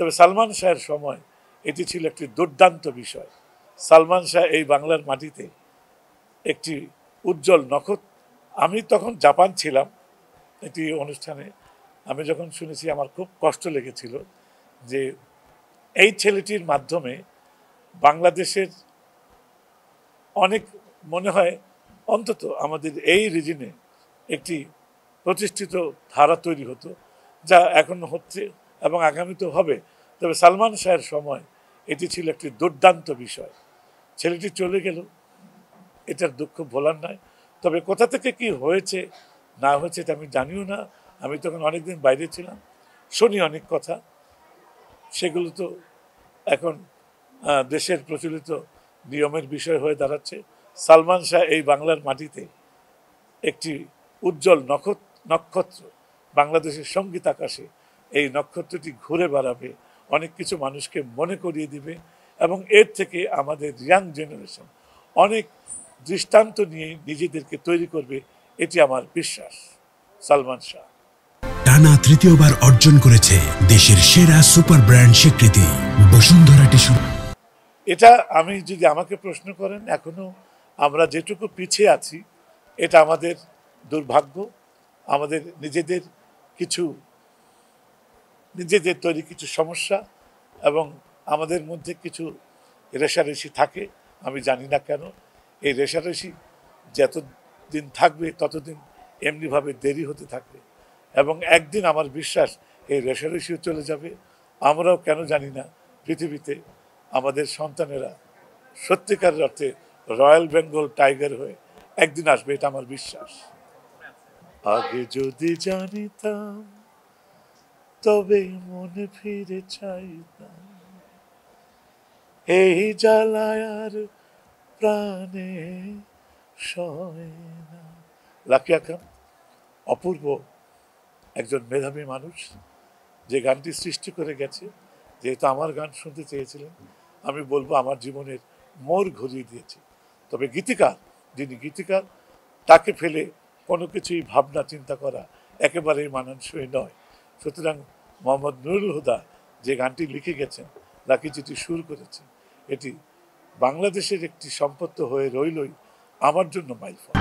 তবে সালমান শাহের সময় এটি ছিল একটি দুর্দান্ত বিষয়। সালমান শাহ এই বাংলার মাটিতে একটি উজ্জ্বল নক্ষত্র। আমি তখন জাপান ছিলাম একটি অনুষ্ঠানে, আমি যখন শুনেছি আমার খুব কষ্ট লেগেছিল যে এই ছেলেটির মাধ্যমে বাংলাদেশের অনেক, মনে হয় অন্তত আমাদের এই রিজিনে একটি প্রতিষ্ঠিত ধারা তৈরি হতো, যা এখন হচ্ছে এবং আগামীতেও হবে। তবে সালমান শাহের সময় এটি ছিল একটি দুর্দান্ত বিষয়। ছেলেটি চলে গেল, এটার দুঃখ ভোলার নয়। তবে কোথা থেকে কি হয়েছে না হয়েছে এটা আমি জানিও না। আমি তখন অনেকদিন বাইরে ছিলাম, শুনি অনেক কথা, সেগুলো তো এখন দেশের প্রচলিত নিয়মের বিষয় হয়ে দাঁড়াচ্ছে। সালমান শাহ এই বাংলার মাটিতে একটি উজ্জ্বল নক্ষত্র, বাংলাদেশের সঙ্গীত আকাশে এই নক্ষত্রটি ঘুরে বেড়াবে, অনেক কিছু মানুষকে মনে করিয়ে দিবে এবং এর থেকে আমাদের ইয়াং জেনারেশন অনেক দৃষ্টান্ত নিয়ে নিজেদেরকে তৈরি করবে, এটি আমার বিশ্বাস। সালমান শাহ টানা তৃতীয়বার অর্জন করেছে দেশের সেরা সুপার ব্র্যান্ড স্বীকৃতি বসুন্ধরা টিস্যু। এটা আমি যদি আমাকে প্রশ্ন করেন, এখনো আমরা যেটুকু পিছিয়ে আছি এটা আমাদের দুর্ভাগ্য, আমাদের নিজেদের তৈরি কিছু সমস্যা এবং আমাদের মধ্যে কিছু রেষারেষি থাকে। আমি জানি না কেন এই রেষারেষি যতদিন থাকবে ততদিন এমনিভাবে দেরি হতে থাকবে এবং একদিন আমার বিশ্বাস এই রেষারেষিও চলে যাবে। আমরাও কেন জানি না পৃথিবীতে আমাদের সন্তানেরা সত্যিকার অর্থে রয়্যাল বেঙ্গল টাইগার হয়ে একদিন আসবে, এটা আমার বিশ্বাস। আগে যদি জানিতাম তবে মনে ফিরে চাইতাম, এই জ্বালায় আর প্রাণে সয় না। লাকিয়া খান অপূর্ব একজন মেধাবী মানুষ, যে গানটি সৃষ্টি করে গেছে। যেহেতু আমার গান শুনতে চেয়েছিলেন, আমি বলবো আমার জীবনের মোড় ঘুরিয়ে দিয়েছে। তবে গীতিকার, যিনি গীতিকার, তাকে ফেলে কোনো কিছুই ভাবনা চিন্তা করা একেবারেই মানানসই নয়। সুতরাং মোহাম্মদ নুরুল হুদা যে গানটি লিখে গেছেন, লাকি যেটি সুর করেছেন, এটি বাংলাদেশের একটি সম্পদ হয়ে রইলই আমার জন্য মাইলফলক।